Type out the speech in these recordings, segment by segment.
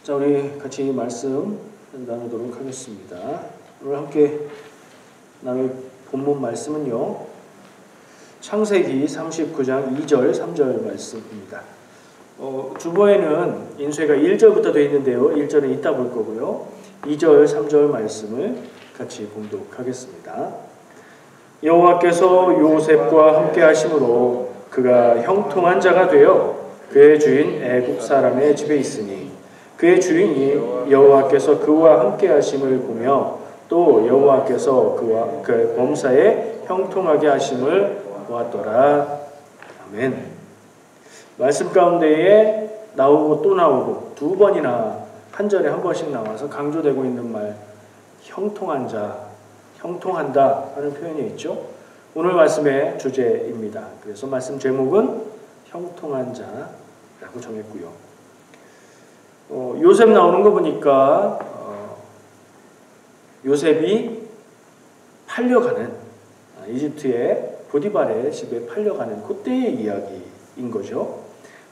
자, 우리 같이 말씀 나누도록 하겠습니다. 오늘 함께 나눌 본문 말씀은요, 창세기 39장 2절, 3절 말씀입니다. 주보에는 인쇄가 1절부터 되어 있는데요. 1절은 이따 볼 거고요. 2절, 3절 말씀을 같이 봉독하겠습니다. 여호와께서 요셉과 함께 하심으로 그가 형통한 자가 되어 그의 주인 애굽 사람의 집에 있으니 그의 주인이 여호와께서 그와 함께 하심을 보며 또 여호와께서 그와 그 범사에 형통하게 하심을 보았더라. 아멘. 말씀 가운데에 나오고 또 나오고 두 번이나 한 절에 한 번씩 나와서 강조되고 있는 말, 형통한 자, 형통한다 하는 표현이 있죠. 오늘 말씀의 주제입니다. 그래서 말씀 제목은 형통한 자라고 정했고요. 요셉 나오는 거 보니까 요셉이 팔려가는 이집트의 보디발의 집에 팔려가는 그때의 이야기인 거죠.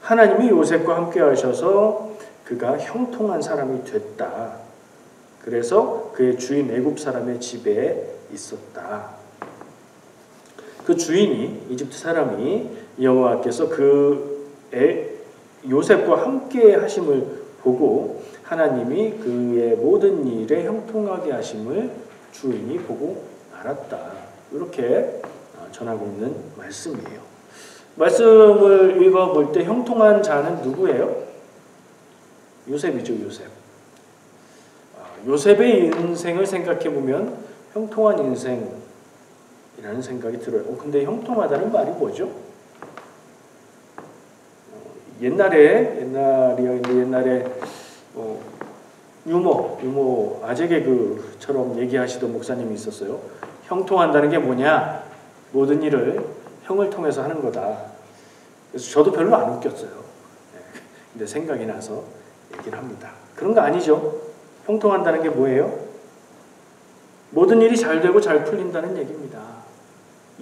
하나님이 요셉과 함께 하셔서 그가 형통한 사람이 됐다. 그래서 그의 주인 애굽 사람의 집에 있었다. 그 주인이 이집트 사람이 여호와께서 요셉과 함께 하심을 보고 하나님이 그의 모든 일에 형통하게 하심을 주인이 보고 알았다. 이렇게 전하고 있는 말씀이에요. 말씀을 읽어볼 때 형통한 자는 누구예요? 요셉이죠, 요셉. 요셉의 인생을 생각해보면 형통한 인생이라는 생각이 들어요. 근데 형통하다는 말이 뭐죠? 옛날에 유머 아재 개그처럼 얘기하시던 목사님이 있었어요. 형통한다는 게 뭐냐? 모든 일을 형을 통해서 하는 거다. 그래서 저도 별로 안 웃겼어요. 근데 생각이 나서 얘기를 합니다. 그런 거 아니죠? 형통한다는 게 뭐예요? 모든 일이 잘 되고 잘 풀린다는 얘기입니다.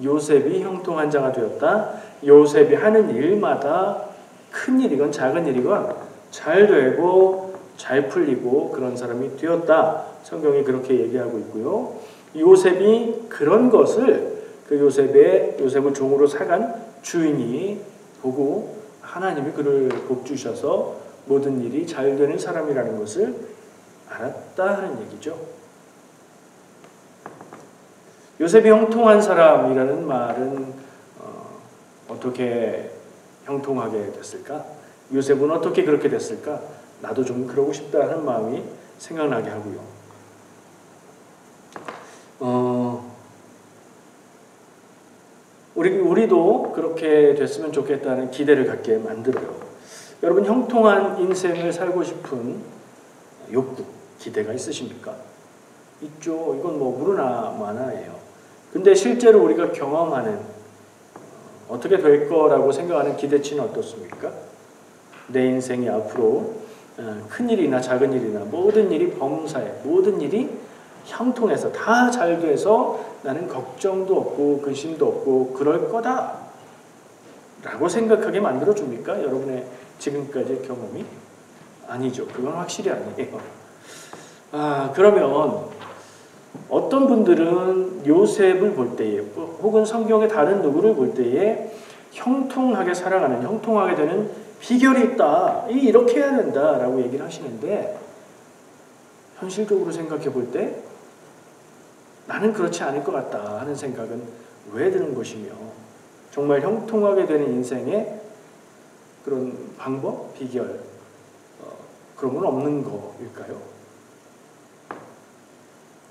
요셉이 형통한 자가 되었다. 요셉이 하는 일마다 큰 일이건 작은 일이건 잘 되고 잘 풀리고 그런 사람이 되었다. 성경이 그렇게 얘기하고 있고요. 요셉이 그런 것을 그 요셉을 종으로 사간 주인이 보고 하나님이 그를 복주셔서 모든 일이 잘 되는 사람이라는 것을 알았다 하는 얘기죠. 요셉이 형통한 사람이라는 말은 어떻게 형통하게 됐을까? 요셉은 어떻게 그렇게 됐을까? 나도 좀 그러고 싶다 하는 마음이 생각나게 하고요. 우리도 그렇게 됐으면 좋겠다는 기대를 갖게 만들어요. 여러분, 형통한 인생을 살고 싶은 욕구, 기대가 있으십니까? 있죠. 이건 무르나 마나예요. 근데 실제로 우리가 경험하는 어떻게 될 거라고 생각하는 기대치는 어떻습니까? 내 인생이 앞으로 큰 일이나 작은 일이나 모든 일이 범사에 모든 일이 형통해서 다 잘 돼서 나는 걱정도 없고 근심도 없고 그럴 거다 라고 생각하게 만들어줍니까? 여러분의 지금까지의 경험이? 아니죠. 그건 확실히 아니에요. 그러면 어떤 분들은 요셉을 볼 때에 혹은 성경의 다른 누구를 볼 때에 형통하게 살아가는, 형통하게 되는 비결이 있다. 이렇게 해야 된다라고 얘기를 하시는데 현실적으로 생각해 볼 때 나는 그렇지 않을 것 같다 하는 생각은 왜 드는 것이며 정말 형통하게 되는 인생의 그런 방법, 비결 그런 건 없는 거일까요?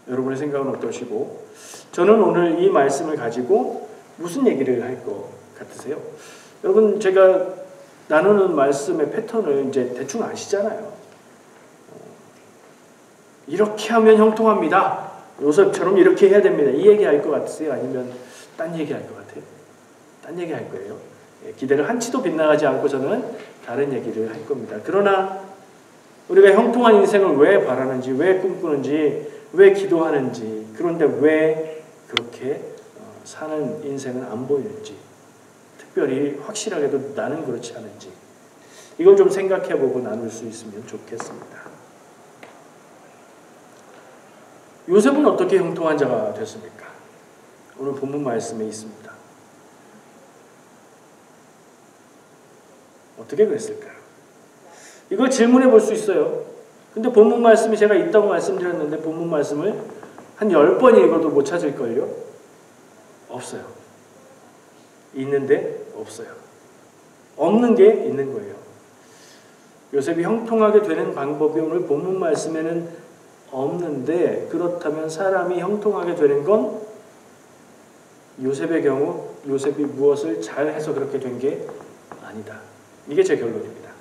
여러분의 생각은 어떠시고 저는 오늘 이 말씀을 가지고 무슨 얘기를 할 것 같으세요? 여러분, 제가 나누는 말씀의 패턴을 이제 대충 아시잖아요. 이렇게 하면 형통합니다. 요셉처럼 이렇게 해야 됩니다. 이 얘기 할 것 같으세요? 아니면 딴 얘기 할 것 같아요? 딴 얘기 할 거예요. 기대를 한치도 빗나가지 않고 저는 다른 얘기를 할 겁니다. 그러나 우리가 형통한 인생을 왜 바라는지, 왜 꿈꾸는지, 왜 기도하는지, 그런데 왜 그렇게 사는 인생은 안 보이는지, 특별히 확실하게도 나는 그렇지 않은지, 이걸 좀 생각해보고 나눌 수 있으면 좋겠습니다. 요셉은 어떻게 형통한 자가 됐습니까? 오늘 본문 말씀에 있습니다. 어떻게 그랬을까요? 이걸 질문해 볼 수 있어요. 근데 본문 말씀이 제가 있다고 말씀드렸는데 본문 말씀을 한 10번 읽어도 못 찾을걸요? 없어요. 있는데 없어요. 없는 게 있는 거예요. 요셉이 형통하게 되는 방법이 오늘 본문 말씀에는 없는데, 그렇다면 사람이 형통하게 되는 건 요셉의 경우 요셉이 무엇을 잘해서 그렇게 된 게 아니다. 이게 제 결론입니다.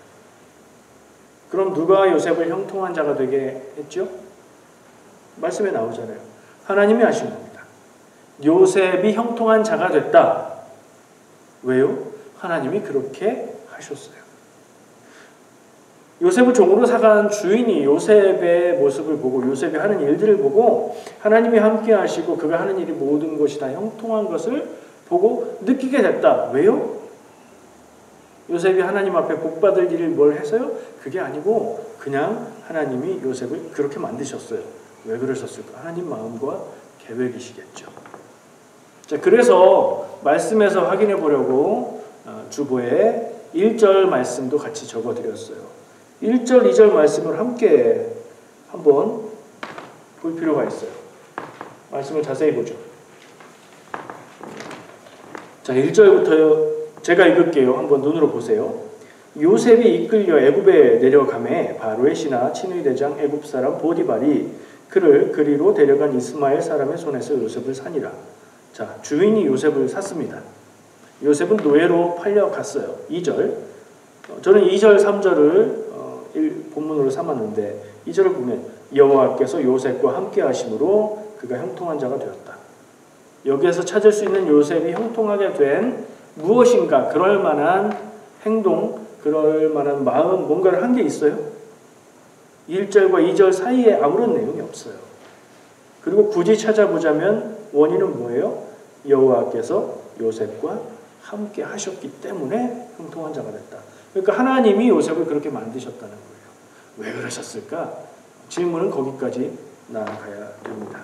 그럼 누가 요셉을 형통한 자가 되게 했죠? 말씀에 나오잖아요. 하나님이 하신 겁니다. 요셉이 형통한 자가 됐다. 왜요? 하나님이 그렇게 하셨어요. 요셉을 종으로 사간 주인이 요셉의 모습을 보고 요셉이 하는 일들을 보고 하나님이 함께 하시고 그가 하는 일이 모든 것이 다 형통한 것을 보고 느끼게 됐다. 왜요? 요셉이 하나님 앞에 복받을 일을 뭘 해서요? 그게 아니고 그냥 하나님이 요셉을 그렇게 만드셨어요. 왜 그러셨을까? 하나님 마음과 계획이시겠죠. 자, 그래서 말씀에서 확인해 보려고 주보에 1절 말씀도 같이 적어드렸어요. 1절, 2절 말씀을 함께 한번 볼 필요가 있어요. 말씀을 자세히 보죠. 자, 1절부터요. 제가 읽을게요. 한번 눈으로 보세요. 요셉이 이끌려 애굽에 내려가매 바로의 신하 친위 대장 애굽 사람 보디발이 그를 그리로 데려간 이스마엘 사람의 손에서 요셉을 사니라. 자, 주인이 요셉을 샀습니다. 요셉은 노예로 팔려갔어요. 2절. 저는 2절, 3절을 본문으로 삼았는데 2절을 보면 여호와께서 요셉과 함께 하심으로 그가 형통한 자가 되었다. 여기에서 찾을 수 있는 요셉이 형통하게 된 무엇인가, 그럴 만한 행동, 그럴 만한 마음, 뭔가를 한 게 있어요? 1절과 2절 사이에 아무런 내용이 없어요. 그리고 굳이 찾아보자면 원인은 뭐예요? 여호와께서 요셉과 함께 하셨기 때문에 형통한 자가 됐다. 그러니까 하나님이 요셉을 그렇게 만드셨다는 거예요. 왜 그러셨을까? 질문은 거기까지 나아가야 됩니다.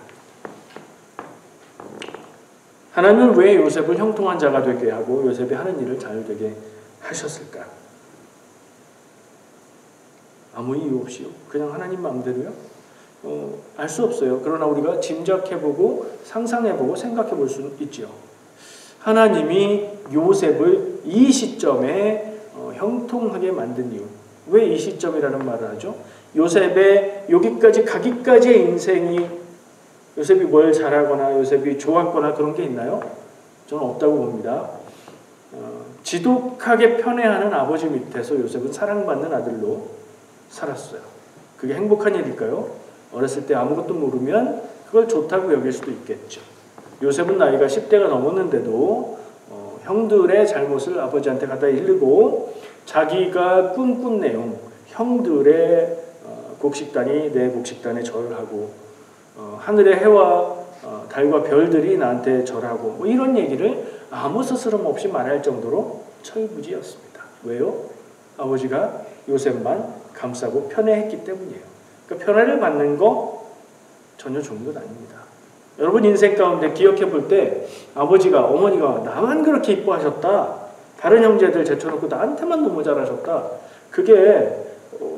하나님은 왜 요셉을 형통한 자가 되게 하고 요셉이 하는 일을 잘 되게 하셨을까? 아무 이유 없이요. 그냥 하나님 마음대로요? 알 수 없어요. 그러나 우리가 짐작해보고 상상해보고 생각해볼 수는 있죠. 하나님이 요셉을 이 시점에 형통하게 만든 이유. 왜 이 시점이라는 말을 하죠? 요셉의 여기까지 가기까지의 인생이 요셉이 뭘 잘하거나 요셉이 좋았거나 그런 게 있나요? 저는 없다고 봅니다. 지독하게 편애하는 아버지 밑에서 요셉은 사랑받는 아들로 살았어요. 그게 행복한 일일까요? 어렸을 때 아무것도 모르면 그걸 좋다고 여길 수도 있겠죠. 요셉은 나이가 10대가 넘었는데도 형들의 잘못을 아버지한테 갖다 일르고 자기가 꿈꾼 내용, 형들의 곡식단이 내 곡식단에 절하고 하늘의 해와 달과 별들이 나한테 절하고 뭐 이런 얘기를 아무 스스럼 없이 말할 정도로 철부지였습니다. 왜요? 아버지가 요셉만 감싸고 편애했기 때문이에요. 그러니까 편애를 받는 거 전혀 좋은 것 아닙니다. 여러분 인생 가운데 기억해 볼 때 아버지가 어머니가 나만 그렇게 이뻐하셨다. 다른 형제들 제쳐놓고 나한테만 너무 잘하셨다. 그게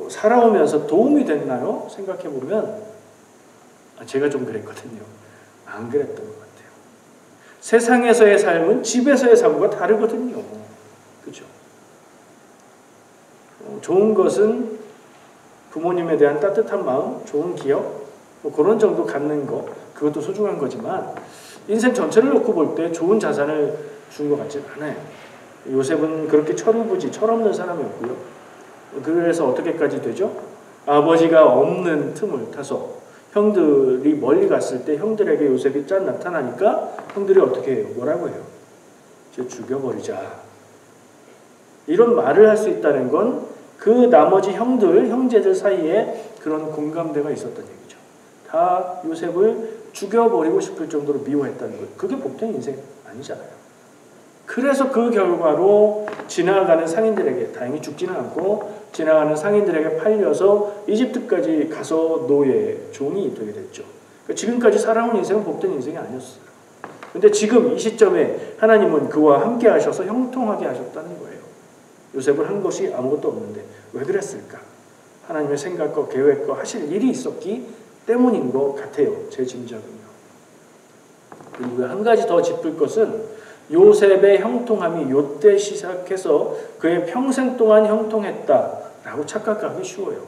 살아오면서 도움이 됐나요? 생각해 보면 제가 좀 그랬거든요. 안 그랬던 것 같아요. 세상에서의 삶은 집에서의 삶과 다르거든요. 그렇죠? 좋은 것은 부모님에 대한 따뜻한 마음, 좋은 기억, 뭐 그런 정도 갖는 거, 그것도 소중한 거지만 인생 전체를 놓고 볼 때 좋은 자산을 준 것 같지는 않아요. 요셉은 그렇게 철우부지, 철없는 사람이었고요. 그래서 어떻게까지 되죠? 아버지가 없는 틈을 타서 형들이 멀리 갔을 때 형들에게 요셉이 짠 나타나니까 형들이 어떻게 해요? 뭐라고 해요? 저 죽여버리자. 이런 말을 할 수 있다는 건 그 나머지 형제들 사이에 그런 공감대가 있었던 얘기죠. 다 요셉을 죽여버리고 싶을 정도로 미워했다는 거예요. 그게 보통 인생 아니잖아요. 그래서 그 결과로 지나가는 상인들에게, 다행히 죽지는 않고 지나가는 상인들에게 팔려서 이집트까지 가서 노예, 종이 되게 됐죠. 그러니까 지금까지 살아온 인생은 복된 인생이 아니었어요. 근데 지금 이 시점에 하나님은 그와 함께 하셔서 형통하게 하셨다는 거예요. 요셉을 한 것이 아무것도 없는데 왜 그랬을까? 하나님의 생각과 계획과 하실 일이 있었기 때문인 것 같아요. 제 짐작은요. 그리고 한 가지 더 짚을 것은 요셉의 형통함이 요때 시작해서 그의 평생 동안 형통했다라고 착각하기 쉬워요.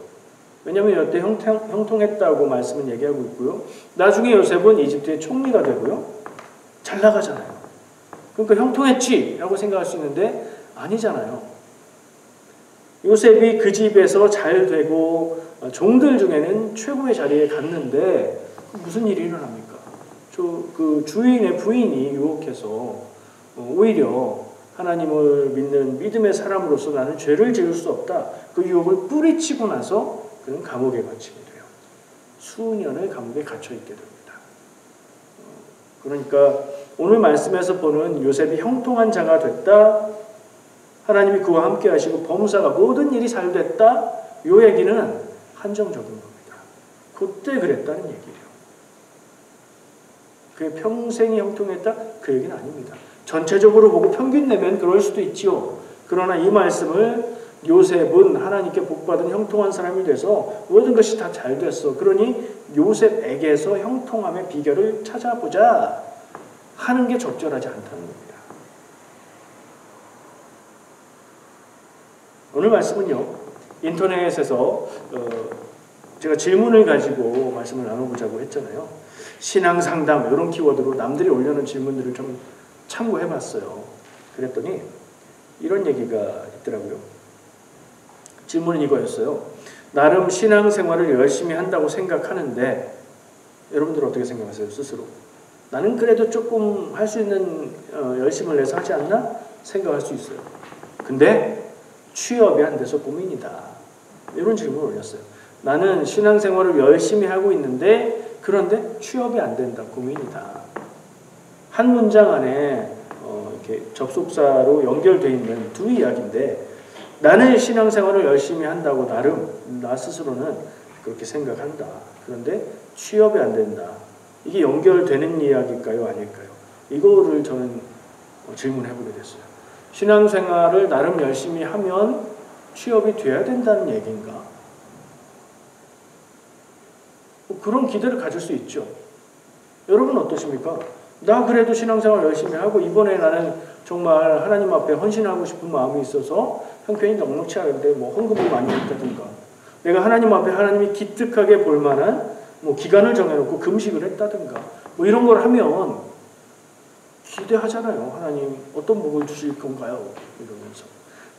왜냐하면 요때 형통했다고 말씀은 얘기하고 있고요. 나중에 요셉은 이집트의 총리가 되고요. 잘 나가잖아요. 그러니까 형통했지 라고 생각할 수 있는데 아니잖아요. 요셉이 그 집에서 잘 되고 종들 중에는 최고의 자리에 갔는데 무슨 일이 일어납니까? 그 주인의 부인이 유혹해서 오히려 하나님을 믿는 믿음의 사람으로서 나는 죄를 지을 수 없다. 그 유혹을 뿌리치고 나서 그는 감옥에 갇히게 돼요. 수년을 감옥에 갇혀 있게 됩니다. 그러니까 오늘 말씀에서 보는 요셉이 형통한 자가 됐다. 하나님이 그와 함께 하시고 범사가 모든 일이 잘 됐다. 이 얘기는 한정적인 겁니다. 그때 그랬다는 얘기예요. 그의 평생이 형통했다? 그 얘기는 아닙니다. 전체적으로 보고 평균 내면 그럴 수도 있지요. 그러나 이 말씀을 요셉은 하나님께 복받은 형통한 사람이 돼서 모든 것이 다 잘 됐어. 그러니 요셉에게서 형통함의 비결을 찾아보자 하는 게 적절하지 않다는 겁니다. 오늘 말씀은요. 인터넷에서 제가 질문을 가지고 말씀을 나눠보자고 했잖아요. 신앙상담 이런 키워드로 남들이 올려놓은 질문들을 좀 참고해봤어요. 그랬더니 이런 얘기가 있더라고요. 질문은 이거였어요. 나름 신앙생활을 열심히 한다고 생각하는데 여러분들 어떻게 생각하세요? 스스로. 나는 그래도 조금 할 수 있는 열심을 내서 하지 않나? 생각할 수 있어요. 근데 취업이 안 돼서 고민이다. 이런 질문을 올렸어요. 나는 신앙생활을 열심히 하고 있는데 그런데 취업이 안 된다. 고민이다. 한 문장 안에 이렇게 접속사로 연결되어 있는 두 이야기인데 나는 신앙생활을 열심히 한다고 나름 나 스스로는 그렇게 생각한다. 그런데 취업이 안 된다. 이게 연결되는 이야기일까요? 아닐까요? 이거를 저는 질문해보게 됐어요. 신앙생활을 나름 열심히 하면 취업이 돼야 된다는 얘기인가? 그런 기대를 가질 수 있죠. 여러분 어떠십니까? 나 그래도 신앙생활 열심히 하고 이번에 나는 정말 하나님 앞에 헌신하고 싶은 마음이 있어서 형편이 넉넉치 않은데 헌금을 많이 했다든가 내가 하나님 앞에 하나님이 기특하게 볼 만한 기간을 정해놓고 금식을 했다든가 이런 걸 하면 기대하잖아요. 하나님 어떤 복을 주실 건가요? 이러면서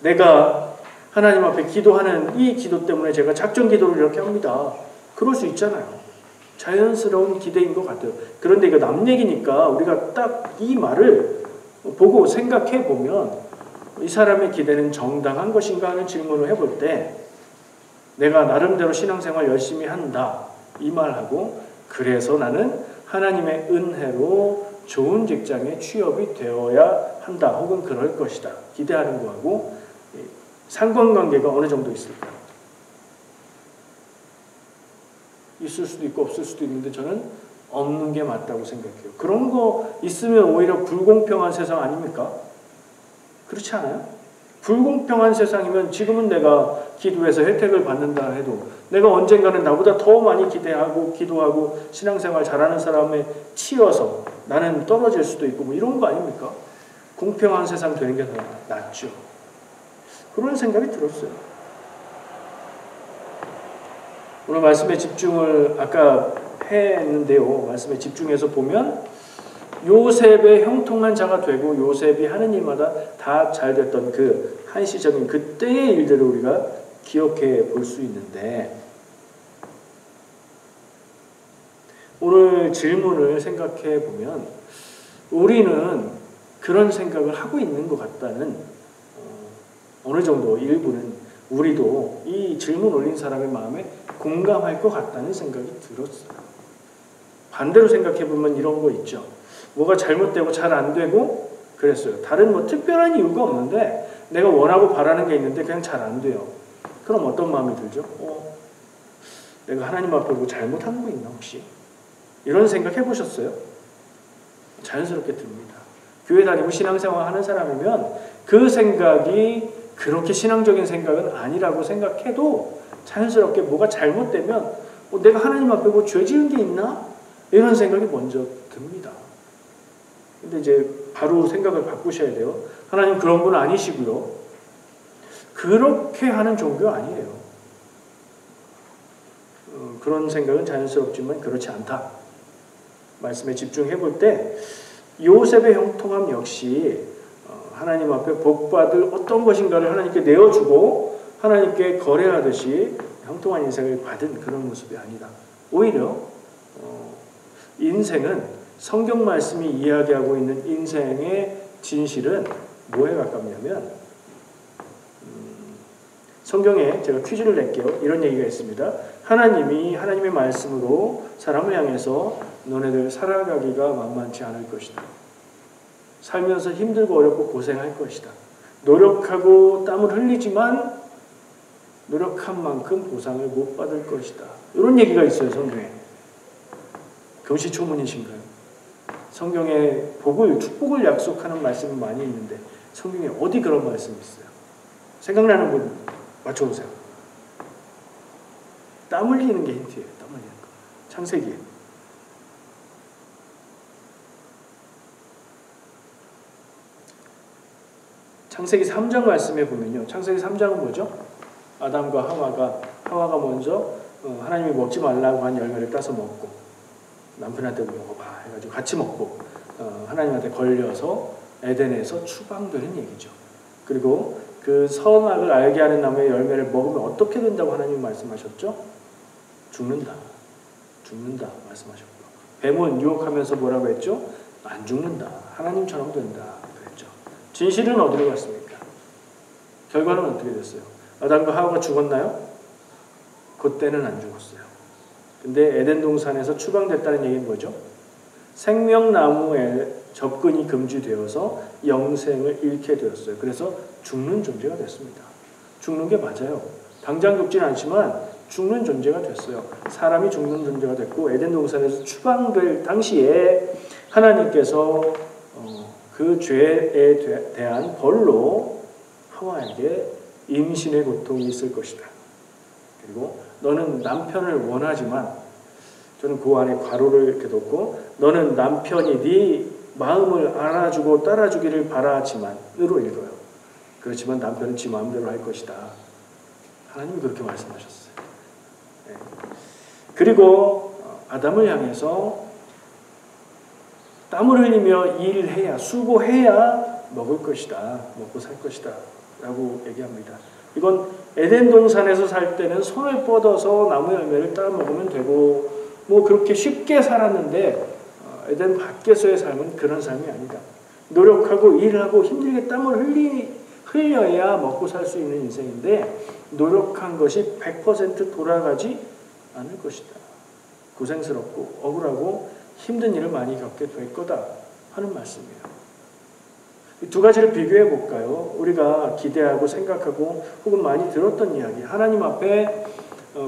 내가 하나님 앞에 기도하는 이 기도 때문에 제가 작전 기도를 이렇게 합니다. 그럴 수 있잖아요. 자연스러운 기대인 것 같아요. 그런데 이거 남 얘기니까 우리가 딱 이 말을 보고 생각해 보면 이 사람의 기대는 정당한 것인가 하는 질문을 해볼 때 내가 나름대로 신앙생활 열심히 한다 이 말하고 그래서 나는 하나님의 은혜로 좋은 직장에 취업이 되어야 한다 혹은 그럴 것이다 기대하는 거하고 상관관계가 어느 정도 있을까요? 있을 수도 있고 없을 수도 있는데 저는 없는 게 맞다고 생각해요. 그런 거 있으면 오히려 불공평한 세상 아닙니까? 그렇지 않아요? 불공평한 세상이면 지금은 내가 기도해서 혜택을 받는다 해도 내가 언젠가는 나보다 더 많이 기대하고 기도하고 신앙생활 잘하는 사람에 치여서 나는 떨어질 수도 있고 이런 거 아닙니까? 공평한 세상 되는 게 더 낫죠. 그런 생각이 들었어요. 오늘 말씀에 집중을 아까 했는데요. 말씀에 집중해서 보면 요셉의 형통한 자가 되고 요셉이 하는 일마다 다 잘 됐던 그 한시적인 그때의 일들을 우리가 기억해 볼 수 있는데 오늘 질문을 생각해 보면 우리는 그런 생각을 하고 있는 것 같다는 어느 정도 일부는 우리도 이 질문 올린 사람의 마음에 공감할 것 같다는 생각이 들었어요. 반대로 생각해 보면 이런 거 있죠. 뭐가 잘못되고 잘 안 되고 그랬어요. 다른 특별한 이유가 없는데 내가 원하고 바라는 게 있는데 그냥 잘 안 돼요. 그럼 어떤 마음이 들죠? 내가 하나님 앞에 뭐 잘못한 거 있나 혹시? 이런 생각 해보셨어요? 자연스럽게 듭니다. 교회 다니고 신앙생활 하는 사람이면 그 생각이 그렇게 신앙적인 생각은 아니라고 생각해도 자연스럽게 뭐가 잘못되면 내가 하나님 앞에 뭐 죄 지은 게 있나? 이런 생각이 먼저 듭니다. 근데 이제 바로 생각을 바꾸셔야 돼요. 하나님 그런 분 아니시고요. 그렇게 하는 종교 아니에요. 그런 생각은 자연스럽지만 그렇지 않다. 말씀에 집중해 볼 때 요셉의 형통함 역시 하나님 앞에 복받을 어떤 것인가를 하나님께 내어주고 하나님께 거래하듯이 형통한 인생을 받은 그런 모습이 아니다. 오히려 인생은 성경 말씀이 이야기하고 있는 인생의 진실은 뭐에 가깝냐면 성경에 제가 퀴즈를 낼게요. 이런 얘기가 있습니다. 하나님이 하나님의 말씀으로 사람을 향해서 너네들 살아가기가 만만치 않을 것이다. 살면서 힘들고 어렵고 고생할 것이다. 노력하고 땀을 흘리지만 노력한 만큼 보상을 못 받을 것이다. 이런 얘기가 있어요. 성경에. 금시초문이신가요? 성경에 복을, 축복을 약속하는 말씀이 많이 있는데 성경에 어디 그런 말씀이 있어요? 생각나는 분 맞춰보세요. 땀 흘리는 게 힌트예요. 땀 흘리는 거. 창세기. 창세기 3장 말씀에 보면요. 창세기 3장은 뭐죠? 아담과 하와가 먼저 하나님이 먹지 말라고 한 열매를 따서 먹고 남편한테 먹어봐 해가지고 같이 먹고 하나님한테 걸려서 에덴에서 추방되는 얘기죠. 그리고 그 선악을 알게 하는 나무의 열매를 먹으면 어떻게 된다고 하나님 말씀하셨죠? 죽는다 말씀하셨고 뱀은 유혹하면서 뭐라고 했죠? 안 죽는다. 하나님처럼 된다 그랬죠. 진실은 어디로 갔습니까? 결과는 어떻게 됐어요? 아담과 하와가 죽었나요? 그때는 안 죽었어요. 근데 에덴 동산에서 추방됐다는 얘기는 뭐죠? 생명나무에 접근이 금지되어서 영생을 잃게 되었어요. 그래서 죽는 존재가 됐습니다. 죽는 게 맞아요. 당장 죽지는 않지만 죽는 존재가 됐어요. 사람이 죽는 존재가 됐고 에덴 동산에서 추방될 당시에 하나님께서 그 죄에 대한 벌로 하와에게 임신의 고통이 있을 것이다. 그리고 너는 남편을 원하지만 저는 그 안에 괄호를 이렇게 놓고 너는 남편이 네 마음을 알아주고 따라주기를 바라지만으로 읽어요. 그렇지만 남편은 지 마음대로 할 것이다. 하나님이 그렇게 말씀하셨어요. 네. 그리고 아담을 향해서 땀을 흘리며 일해야 수고해야 먹을 것이다. 먹고 살 것이다. 라고 얘기합니다. 이건 에덴 동산에서 살 때는 손을 뻗어서 나무 열매를 따 먹으면 되고 뭐 그렇게 쉽게 살았는데 에덴 밖에서의 삶은 그런 삶이 아니다. 노력하고 일하고 힘들게 땀을 흘려야 먹고 살 수 있는 인생인데 노력한 것이 100% 돌아가지 않을 것이다. 고생스럽고 억울하고 힘든 일을 많이 겪게 될 거다 하는 말씀이에요. 이 두 가지를 비교해 볼까요? 우리가 기대하고 생각하고 혹은 많이 들었던 이야기, 하나님 앞에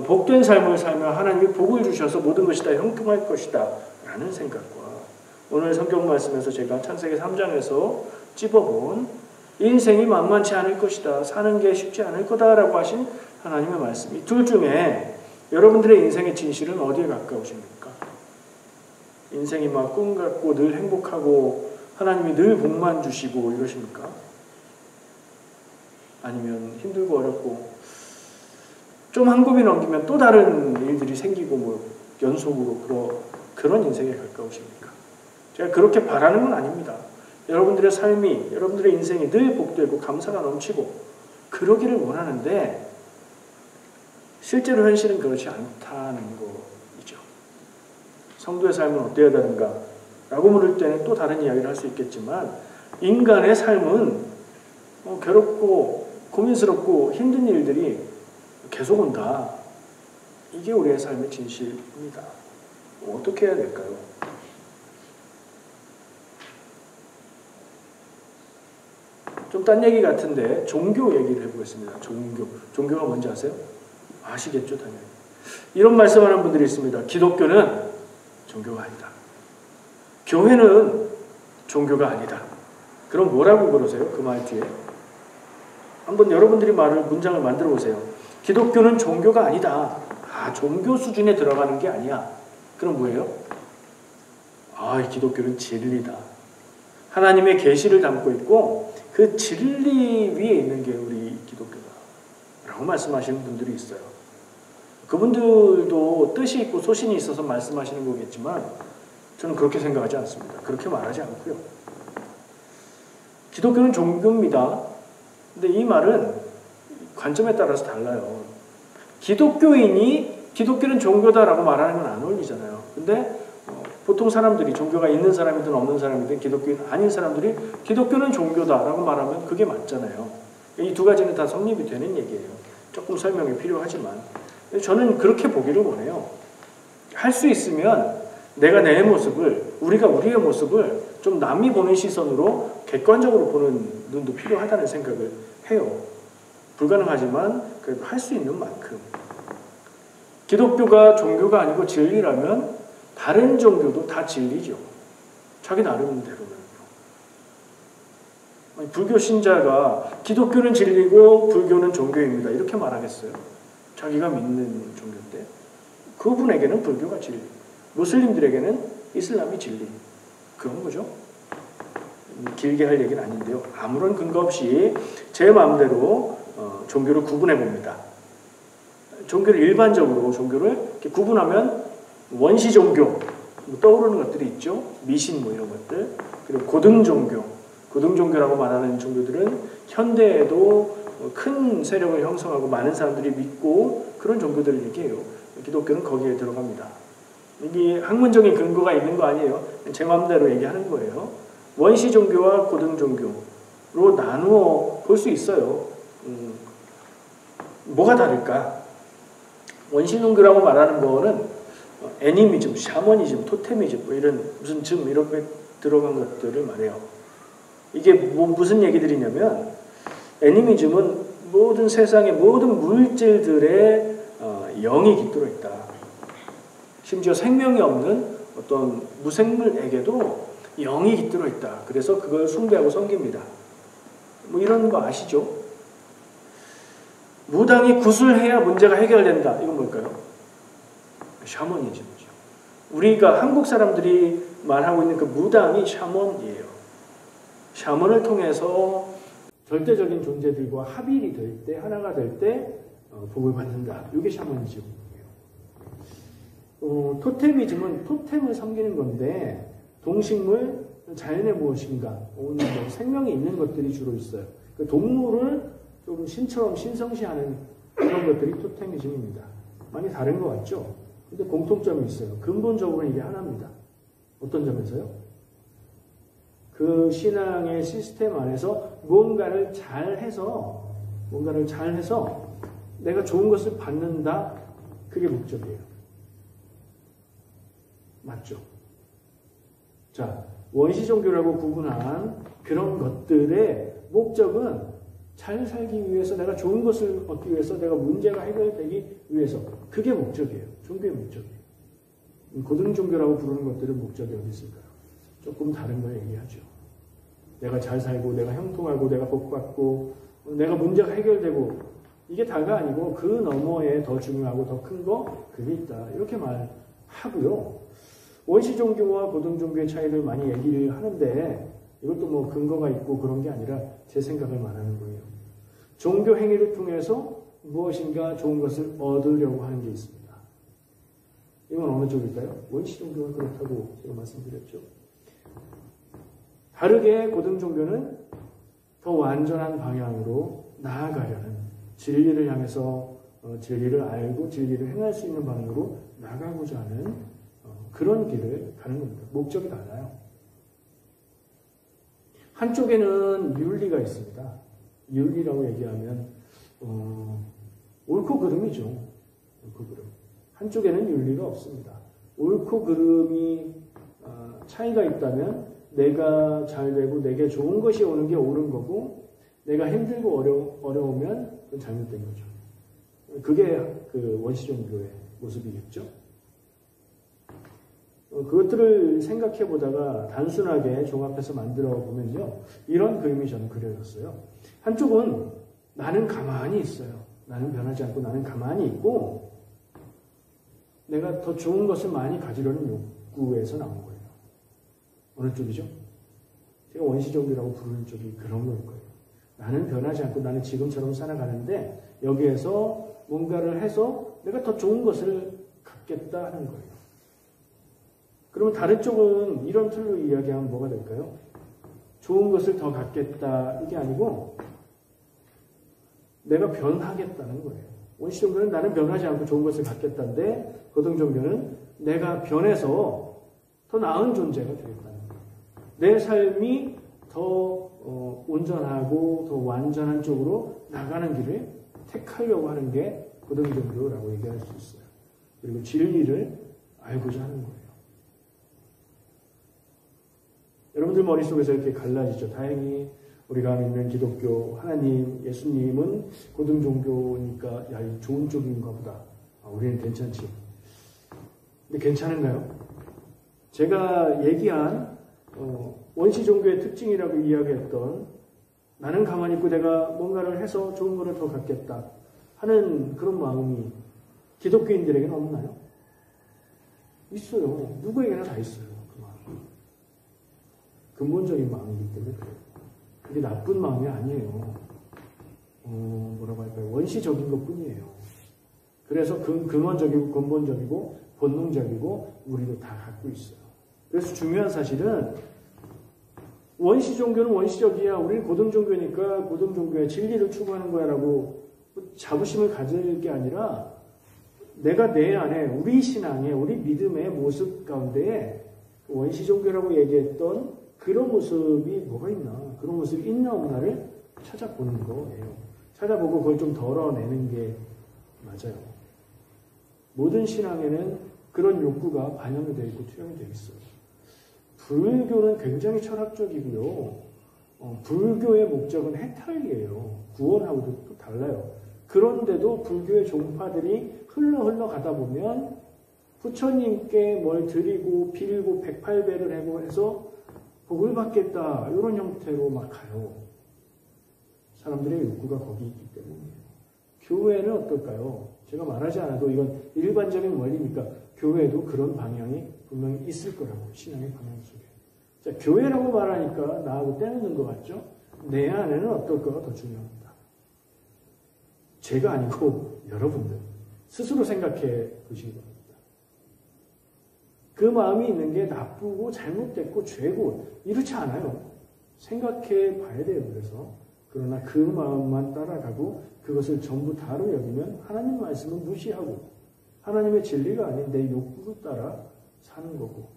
복된 삶을 살며 하나님이 복을 주셔서 모든 것이 다 형통할 것이다 라는 생각과 오늘 성경 말씀에서 제가 창세기 3장에서 찝어본 인생이 만만치 않을 것이다, 사는 게 쉽지 않을 거다라고 하신 하나님의 말씀, 이 둘 중에 여러분들의 인생의 진실은 어디에 가까우십니까? 인생이 막 꿈 같고 늘 행복하고 하나님이 늘 복만 주시고 이러십니까? 아니면 힘들고 어렵고 좀 한 굽이 넘기면 또 다른 일들이 생기고 뭐 연속으로 그런 인생에 가까우십니까? 제가 그렇게 바라는 건 아닙니다. 여러분들의 삶이, 여러분들의 인생이 늘 복되고 감사가 넘치고 그러기를 원하는데 실제로 현실은 그렇지 않다는 거이죠. 성도의 삶은 어때야 되는가? 라고 물을 때는 또 다른 이야기를 할 수 있겠지만 인간의 삶은 괴롭고 고민스럽고 힘든 일들이 계속 온다. 이게 우리의 삶의 진실입니다. 어떻게 해야 될까요? 좀 딴 얘기 같은데 종교 얘기를 해보겠습니다. 종교가 뭔지 아세요? 아시겠죠, 당연히. 이런 말씀하는 분들이 있습니다. 기독교는 종교가 아니다. 교회는 종교가 아니다. 그럼 뭐라고 그러세요? 그 말 뒤에. 한번 여러분들이 문장을 만들어 보세요. 기독교는 종교가 아니다. 종교 수준에 들어가는 게 아니야. 그럼 뭐예요? 이 기독교는 진리다. 하나님의 계시를 담고 있고 그 진리 위에 있는 게 우리 기독교다. 라고 말씀하시는 분들이 있어요. 그분들도 뜻이 있고 소신이 있어서 말씀하시는 거겠지만 저는 그렇게 생각하지 않습니다. 그렇게 말하지 않고요. 기독교는 종교입니다. 근데 이 말은 관점에 따라서 달라요. 기독교인이 기독교는 종교다라고 말하는 건 안 어울리잖아요. 근데 보통 사람들이 종교가 있는 사람이든 없는 사람이든 기독교인 아닌 사람들이 기독교는 종교다라고 말하면 그게 맞잖아요. 이 두 가지는 다 성립이 되는 얘기예요. 조금 설명이 필요하지만 저는 그렇게 보기를 원해요. 할 수 있으면 내가 내 모습을, 우리가 우리의 모습을 좀 남이 보는 시선으로 객관적으로 보는 눈도 필요하다는 생각을 해요. 불가능하지만 그래도 할 수 있는 만큼. 기독교가 종교가 아니고 진리라면 다른 종교도 다 진리죠. 자기 나름대로는요. 불교 신자가 기독교는 진리고 불교는 종교입니다. 이렇게 말하겠어요. 자기가 믿는 종교인데. 그분에게는 불교가 진리. 무슬림들에게는 이슬람이 진리. 그런 거죠. 길게 할 얘기는 아닌데요. 아무런 근거 없이 제 마음대로 종교를 구분해 봅니다. 종교를 일반적으로 종교를 이렇게 구분하면 원시 종교 떠오르는 것들이 있죠. 미신 이런 것들. 그리고 고등 종교. 고등 종교라고 말하는 종교들은 현대에도 큰 세력을 형성하고 많은 사람들이 믿고 그런 종교들을 얘기해요. 기독교는 거기에 들어갑니다. 이게 학문적인 근거가 있는 거 아니에요. 제 마음대로 얘기하는 거예요. 원시 종교와 고등 종교로 나누어 볼 수 있어요. 뭐가 다를까? 원시 종교라고 말하는 거는 애니미즘, 샤머니즘, 토테미즘 이런 무슨 이렇게 들어간 것들을 말해요. 이게 무슨 얘기들이냐면 애니미즘은 모든 세상의 모든 물질들의 영이 깃들어 있다. 심지어 생명이 없는 어떤 무생물에게도 영이 깃들어 있다. 그래서 그걸 숭배하고 섬깁니다. 이런 거 아시죠? 무당이 구슬해야 문제가 해결된다. 이건 뭘까요? 샤머니즘이죠. 우리가 한국 사람들이 말하고 있는 그 무당이 샤먼이에요. 샤먼을 통해서 절대적인 존재들과 합일이 될 때, 하나가 될 때 복을 받는다. 이게 샤머니즘이에요. 토테미즘은 토템을 섬기는 건데 동식물, 자연의 무엇인가, 오늘 생명이 있는 것들이 주로 있어요. 그 동물을 좀 신처럼 신성시하는 그런 것들이 토테미즘입니다. 많이 다른 것 같죠? 근데 공통점이 있어요. 근본적으로 이게 하나입니다. 어떤 점에서요? 그 신앙의 시스템 안에서 뭔가를 잘 해서 내가 좋은 것을 받는다. 그게 목적이에요. 맞죠? 자, 원시 종교라고 구분한 그런 것들의 목적은 잘 살기 위해서, 내가 좋은 것을 얻기 위해서, 내가 문제가 해결되기 위해서. 그게 목적이에요. 종교의 목적이에요. 고등 종교라고 부르는 것들은 목적이 어디 있을까요? 조금 다른 걸 얘기하죠. 내가 잘 살고, 내가 형통하고, 내가 복받고, 내가 문제가 해결되고, 이게 다가 아니고 그 너머에 더 중요하고 더 큰 거, 그게 있다. 이렇게 말하고요. 원시 종교와 고등 종교의 차이를 많이 얘기를 하는데 이것도 근거가 있고 그런 게 아니라 제 생각을 말하는 거예요. 종교 행위를 통해서 무엇인가 좋은 것을 얻으려고 하는 게 있습니다. 이건 어느 쪽일까요? 원시 종교가 그렇다고 제가 말씀드렸죠. 다르게 고등 종교는 더 완전한 방향으로 나아가려는, 진리를 향해서 진리를 알고 진리를 행할 수 있는 방향으로 나가고자 하는 그런 길을 가는 겁니다. 목적이 달라요. 한쪽에는 윤리가 있습니다. 윤리라고 얘기하면 옳고 그름이죠. 옳고 그름. 한쪽에는 윤리가 없습니다. 옳고 그름이 차이가 있다면 내가 잘 되고 내게 좋은 것이 오는 게 옳은 거고, 내가 힘들고 어려우면 그건 잘못된 거죠. 그게 그 원시 종교의 모습이겠죠. 그것들을 생각해 보다가 단순하게 종합해서 만들어 보면요. 이런 그림이 저는 그려졌어요. 한쪽은 나는 가만히 있어요. 나는 변하지 않고 나는 가만히 있고 내가 더 좋은 것을 많이 가지려는 욕구에서 나온 거예요. 어느 쪽이죠? 제가 원시종교라고 부르는 쪽이 그런 거일 거예요. 나는 변하지 않고 나는 지금처럼 살아가는데 여기에서 뭔가를 해서 내가 더 좋은 것을 갖겠다 하는 거예요. 그러면 다른 쪽은 이런 틀로 이야기하면 뭐가 될까요? 좋은 것을 더 갖겠다 이게 아니고 내가 변하겠다는 거예요. 원시종교는 나는 변하지 않고 좋은 것을 갖겠다인데 고등종교는 내가 변해서 더 나은 존재가 되겠다는 거예요. 내 삶이 더 온전하고 더 완전한 쪽으로 나가는 길을 택하려고 하는 게 고등종교라고 얘기할 수 있어요. 그리고 진리를 알고자 하는 거예요. 여러분들 머릿속에서 이렇게 갈라지죠. 다행히 우리가 믿는 기독교, 하나님, 예수님은 고등종교니까 야, 이 좋은 쪽인가 보다. 우리는 괜찮지. 근데 괜찮은가요? 제가 얘기한 원시종교의 특징이라고 이야기했던 나는 가만히 있고 내가 뭔가를 해서 좋은 거를 더 갖겠다 하는 그런 마음이 기독교인들에게는 없나요? 있어요. 누구에게나 다 있어요. 그 마음. 근본적인 마음이기 때문에 그래요. 그게 나쁜 마음이 아니에요. 뭐라고 할까요? 원시적인 것 뿐이에요. 그래서 근원적이고 근본적이고 본능적이고 우리도 다 갖고 있어요. 그래서 중요한 사실은 원시종교는 원시적이야. 우리는 고등종교니까 고등종교의 진리를 추구하는 거야 라고 자부심을 가질 게 아니라 내가 내 안에 우리 신앙의 우리 믿음의 모습 가운데에 원시종교라고 얘기했던 그런 모습이 뭐가 있나, 그런 모습이 있나 없나를 찾아보는 거예요. 찾아보고 그걸 좀 덜어내는 게 맞아요. 모든 신앙에는 그런 욕구가 반영이 되어 있고 투영이 되어 있어요. 불교는 굉장히 철학적이고요. 불교의 목적은 해탈이에요. 구원하고도 또 달라요. 그런데도 불교의 종파들이 흘러 가다 보면 부처님께 뭘 드리고 빌고 108배를 하고 해서 복을 받겠다 이런 형태로 막 가요. 사람들의 욕구가 거기 있기 때문이에요. 교회는 어떨까요? 제가 말하지 않아도 이건 일반적인 원리니까 교회도 그런 방향이 분명히 있을 거라고, 신앙의 방향 속에. 자, 교회라고 말하니까 나하고 떼놓는 것 같죠? 내 안에는 어떨까가 더 중요합니다. 제가 아니고 여러분들 스스로 생각해 보시기 바랍니다. 그 마음이 있는 게 나쁘고 잘못됐고 죄고 이렇지 않아요. 생각해 봐야 돼요. 그래서 그러나 그 마음만 따라가고 그것을 전부 다로 여기면 하나님 말씀은 무시하고 하나님의 진리가 아닌 내 욕구를 따라 사는 거고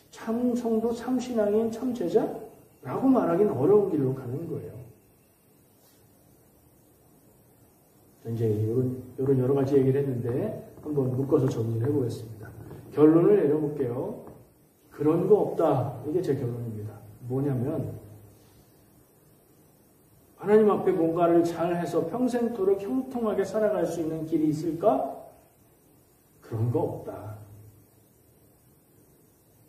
참 성도, 참 신앙인, 참 제자라고 말하기는 어려운 길로 가는 거예요. 이제 이런 여러 가지 얘기를 했는데 한번 묶어서 정리를 해보겠습니다. 결론을 내려볼게요. 그런 거 없다. 이게 제 결론입니다. 뭐냐면 하나님 앞에 뭔가를 잘해서 평생토록 형통하게 살아갈 수 있는 길이 있을까? 그런 거 없다.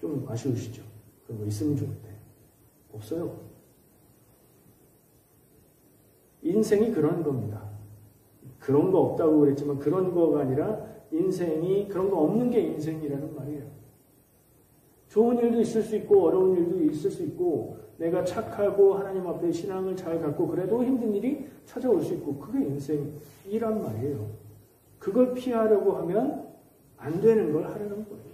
좀 아쉬우시죠? 그런 거 있으면 좋은데 없어요. 인생이 그런 겁니다. 그런 거 없다고 그랬지만 그런 거가 아니라 인생이 그런 거 없는 게 인생이라는 말이에요. 좋은 일도 있을 수 있고 어려운 일도 있을 수 있고 내가 착하고 하나님 앞에 신앙을 잘 갖고 그래도 힘든 일이 찾아올 수 있고 그게 인생이란 말이에요. 그걸 피하려고 하면 안 되는 걸 하려는 거예요.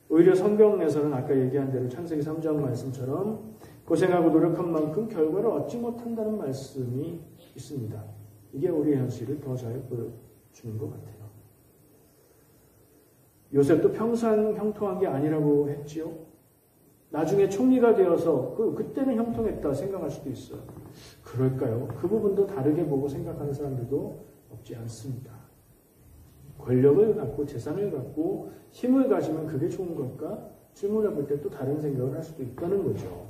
오히려 성경에서는 아까 얘기한 대로 창세기 3장 말씀처럼 고생하고 노력한 만큼 결과를 얻지 못한다는 말씀이 있습니다. 이게 우리의 현실을 더 잘 보여주는 것 같아요. 요셉도 평생 형통한 게 아니라고 했지요. 나중에 총리가 되어서 그때는 형통했다 생각할 수도 있어요. 그럴까요? 그 부분도 다르게 보고 생각하는 사람들도 없지 않습니다. 권력을 갖고 재산을 갖고 힘을 가지면 그게 좋은 걸까? 질문해 볼 때 또 다른 생각을 할 수도 있다는 거죠.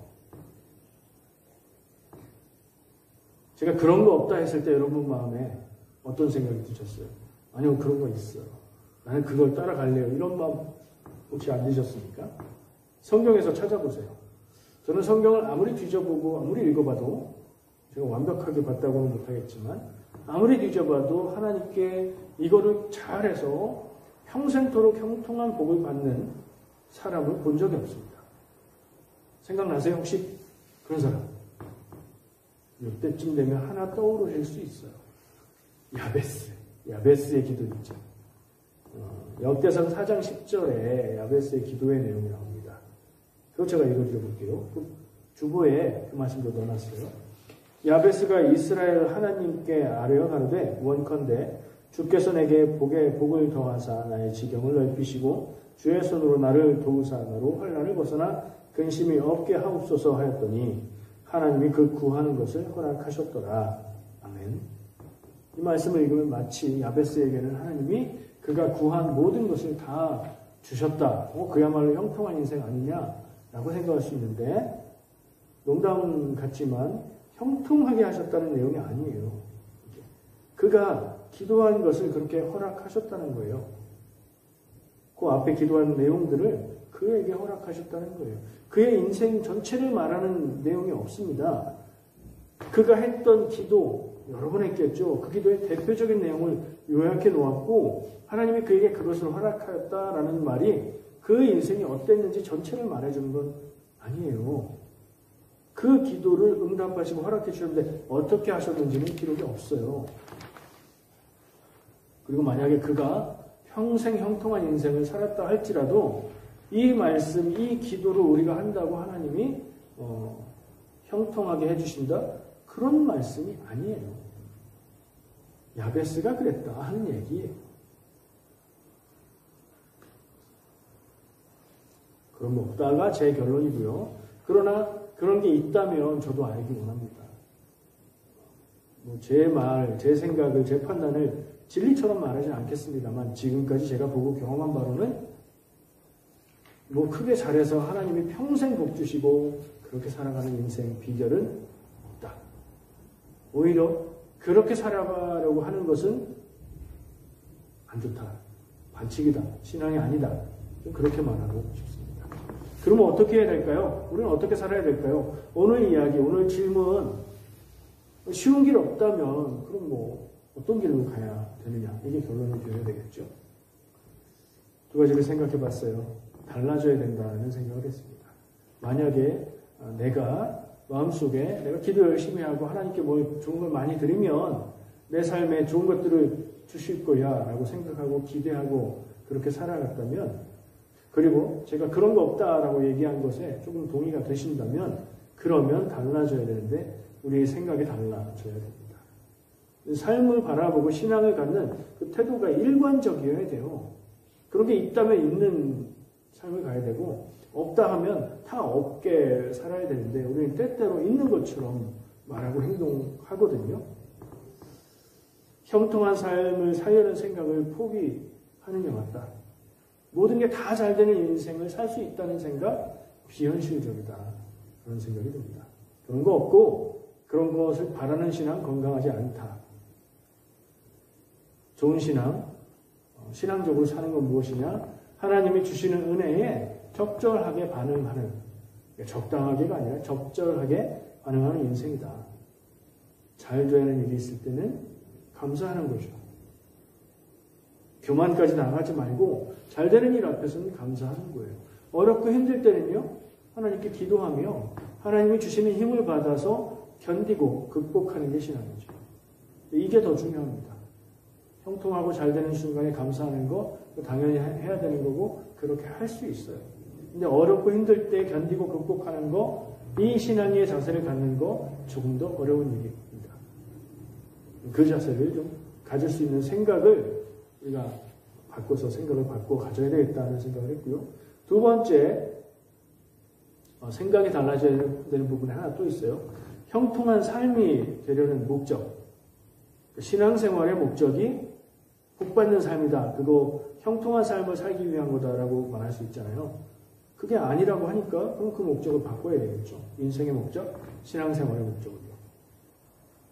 제가 그런 거 없다 했을 때 여러분 마음에 어떤 생각이 드셨어요? 아니요, 그런 거 있어요. 나는 그걸 따라갈래요. 이런 마음 혹시 안 드셨습니까? 성경에서 찾아보세요. 저는 성경을 아무리 뒤져보고 아무리 읽어봐도 제가 완벽하게 봤다고는 못하겠지만 아무리 뒤져봐도 하나님께 이거를 잘해서 평생토록 형통한 복을 받는 사람을 본 적이 없습니다. 생각나세요? 혹시 그런 사람? 이때쯤 되면 하나 떠오르실 수 있어요. 야베스의 기도 있죠. 역대상 4장 10절에 야베스의 기도의 내용이 나옵니다. 그거 제가 읽어드려 볼게요. 그 주보에 그 말씀도 넣어놨어요. 야베스가 이스라엘 하나님께 아뢰어 가로되 원컨대 주께서 내게 복을 더하사 나의 지경을 넓히시고 주의 손으로 나를 도우사 나로 환난을 벗어나 근심이 없게 하옵소서 하였더니 하나님이 그 구하는 것을 허락하셨더라. 아멘. 이 말씀을 읽으면 마치 야베스에게는 하나님이 그가 구한 모든 것을 다 주셨다. 그야말로 형통한 인생 아니냐라고 생각할 수 있는데 농담 같지만 형통하게 하셨다는 내용이 아니에요. 그가 기도한 것을 그렇게 허락하셨다는 거예요. 그 앞에 기도한 내용들을 그에게 허락하셨다는 거예요. 그의 인생 전체를 말하는 내용이 없습니다. 그가 했던 기도, 여러 번 했겠죠. 그 기도의 대표적인 내용을 요약해 놓았고 하나님이 그에게 그것을 허락하였다라는 말이 그 인생이 어땠는지 전체를 말해주는 건 아니에요. 그 기도를 응답하시고 허락해 주셨는데 어떻게 하셨는지는 기록이 없어요. 그리고 만약에 그가 평생 형통한 인생을 살았다 할지라도 이 말씀, 이 기도를 우리가 한다고 하나님이 형통하게 해주신다? 그런 말씀이 아니에요. 야베스가 그랬다 하는 얘기예요. 그럼 없다가 제 결론이고요. 그러나 그런 게 있다면 저도 알기 원합니다. 제 말, 제 생각을, 제 판단을 진리처럼 말하지 않겠습니다만 지금까지 제가 보고 경험한 바로는 크게 잘해서 하나님이 평생 복 주시고 그렇게 살아가는 인생 비결은 없다. 오히려 그렇게 살아가려고 하는 것은 안 좋다. 반칙이다. 신앙이 아니다. 좀 그렇게 말하고 싶습니다. 그러면 어떻게 해야 될까요? 우리는 어떻게 살아야 될까요? 오늘 이야기, 오늘 질문 쉬운 길 없다면 그럼 어떤 길로 가야 되느냐? 이게 결론이 되어야 되겠죠. 두 가지를 생각해 봤어요. 달라져야 된다는 생각을 했습니다. 만약에 내가 마음속에 내가 기도 열심히 하고 하나님께 좋은 걸 많이 드리면 내 삶에 좋은 것들을 주실 거야 라고 생각하고 기대하고 그렇게 살아갔다면 그리고 제가 그런 거 없다라고 얘기한 것에 조금 동의가 되신다면 그러면 달라져야 되는데 우리의 생각이 달라져야 됩니다. 삶을 바라보고 신앙을 갖는 그 태도가 일관적이어야 돼요. 그런 게 있다면 있는 삶을 가야 되고 없다 하면 다 없게 살아야 되는데 우리는 때때로 있는 것처럼 말하고 행동하거든요. 형통한 삶을 살려는 생각을 포기하는 게 맞다. 모든 게 다 잘 되는 인생을 살 수 있다는 생각 비현실적이다. 그런 생각이 듭니다. 그런 거 없고 그런 것을 바라는 신앙 건강하지 않다. 좋은 신앙, 신앙적으로 사는 건 무엇이냐? 하나님이 주시는 은혜에 적절하게 반응하는, 적당하게가 아니라 적절하게 반응하는 인생이다. 잘 되는 일이 있을 때는 감사하는 거죠. 교만까지 나가지 말고 잘 되는 일 앞에서는 감사하는 거예요. 어렵고 힘들 때는요, 하나님께 기도하며 하나님이 주시는 힘을 받아서 견디고 극복하는 게 신앙이죠. 이게 더 중요합니다. 형통하고 잘 되는 순간에 감사하는 거 당연히 해야 되는 거고 그렇게 할 수 있어요. 근데 어렵고 힘들 때 견디고 극복하는 거, 이 신앙의 자세를 갖는 거 조금 더 어려운 일입니다. 그 자세를 좀 가질 수 있는 생각을 우리가 바꿔서 생각을 바꿔 가져야 되겠다는 생각을 했고요. 두 번째, 생각이 달라져야 되는 부분이 하나 또 있어요. 형통한 삶이 되려는 목적. 신앙생활의 목적이 복받는 삶이다. 그거 형통한 삶을 살기 위한 거다라고 말할 수 있잖아요. 그게 아니라고 하니까 그럼 그 목적을 바꿔야 되겠죠. 인생의 목적, 신앙생활의 목적을요.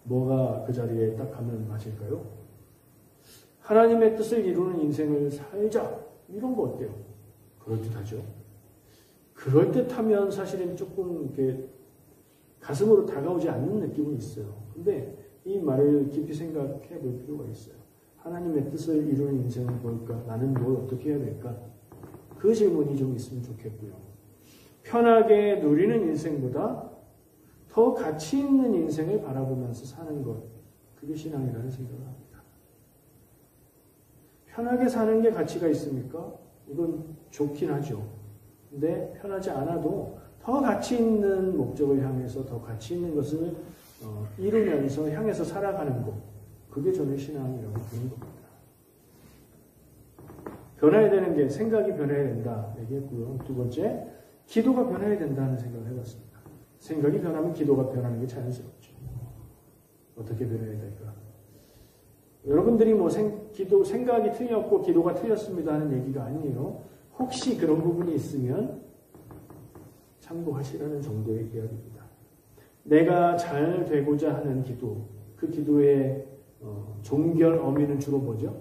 뭐가 그 자리에 딱 가면 맞을까요? 하나님의 뜻을 이루는 인생을 살자. 이런 거 어때요? 그럴듯하죠. 그럴듯하면 사실은 조금 이렇게 가슴으로 다가오지 않는 느낌은 있어요. 근데 이 말을 깊이 생각해 볼 필요가 있어요. 하나님의 뜻을 이루는 인생은 뭘까? 나는 뭘 어떻게 해야 될까? 그 질문이 좀 있으면 좋겠고요. 편하게 누리는 인생보다 더 가치 있는 인생을 바라보면서 사는 것, 그게 신앙이라는 생각을 합니다. 편하게 사는 게 가치가 있습니까? 이건 좋긴 하죠. 근데 편하지 않아도 더 가치 있는 목적을 향해서 더 가치 있는 것을 이루면서 향해서 살아가는 것, 그게 저는 신앙이라고 보는 겁니다. 변해야 되는 게 생각이 변해야 된다 얘기했고요. 두 번째, 기도가 변해야 된다는 생각을 해봤습니다. 생각이 변하면 기도가 변하는 게 자연스럽죠. 어떻게 변해야 될까? 여러분들이 뭐 생각이 틀렸고 기도가 틀렸습니다 하는 얘기가 아니에요. 혹시 그런 부분이 있으면 참고하시라는 정도의 이야기입니다. 내가 잘 되고자 하는 기도, 그 기도의 종결 어미는 주로 뭐죠?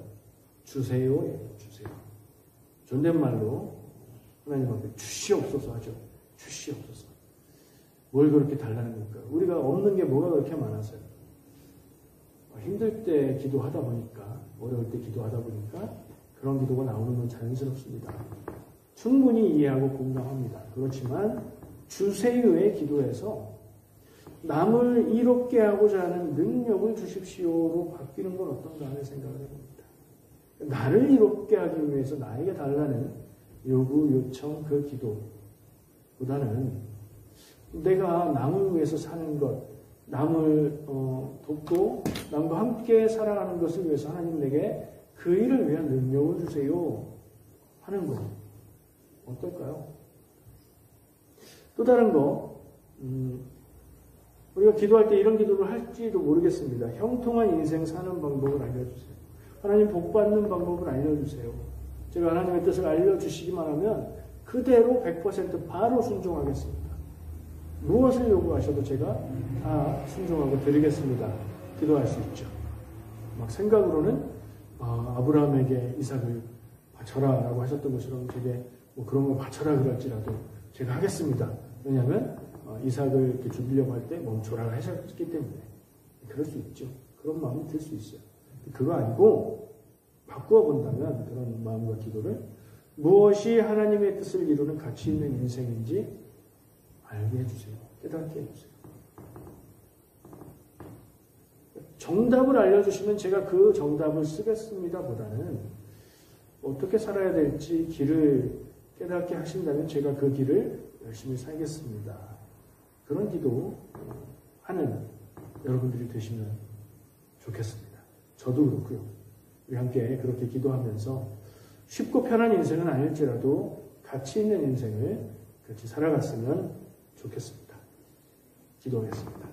주세요예요. 주세요. 존댓말로 하나님 앞에 주시옵소서 하죠. 주시옵소서. 뭘 그렇게 달라는 걸까요? 우리가 없는 게 뭐가 그렇게 많아서요. 힘들 때 기도하다 보니까, 어려울 때 기도하다 보니까 그런 기도가 나오는 건 자연스럽습니다. 충분히 이해하고 공감합니다. 그렇지만 주세요의 기도에서 남을 이롭게 하고자 하는 능력을 주십시오로 바뀌는 건 어떤가 하는 생각을 해봅니다. 나를 이롭게 하기 위해서 나에게 달라는 요구, 요청, 그 기도보다는 내가 남을 위해서 사는 것, 남을 돕고 남과 함께 살아가는 것을 위해서 하나님 내게 그 일을 위한 능력을 주세요 하는 것 어떨까요? 또 다른 거 우리가 기도할 때 이런 기도를 할지도 모르겠습니다. 형통한 인생 사는 방법을 알려주세요. 하나님 복 받는 방법을 알려주세요. 제가 하나님의 뜻을 알려주시기만 하면 그대로 100% 바로 순종하겠습니다. 무엇을 요구하셔도 제가 다 순종하고 드리겠습니다. 기도할 수 있죠. 막 생각으로는 아브라함에게 이삭을 바쳐라 라고 하셨던 것처럼 제게 뭐 그런 걸 바쳐라 그럴지라도 제가 하겠습니다. 왜냐하면 이삭을 이렇게 죽이려고 할 때 멈춰라 하셨기 때문에 그럴 수 있죠. 그런 마음이 들 수 있어요. 그거 아니고 바꾸어 본다면 그런 마음과 기도를 무엇이 하나님의 뜻을 이루는 가치 있는 인생인지 알게 해주세요. 깨닫게 해주세요. 정답을 알려주시면 제가 그 정답을 쓰겠습니다 보다는 어떻게 살아야 될지 길을 깨닫게 하신다면 제가 그 길을 열심히 살겠습니다. 그런 기도 하는 여러분들이 되시면 좋겠습니다. 저도 그렇고요. 우리 함께 그렇게 기도하면서 쉽고 편한 인생은 아닐지라도 가치 있는 인생을 같이 살아갔으면 좋겠습니다. 기도하겠습니다.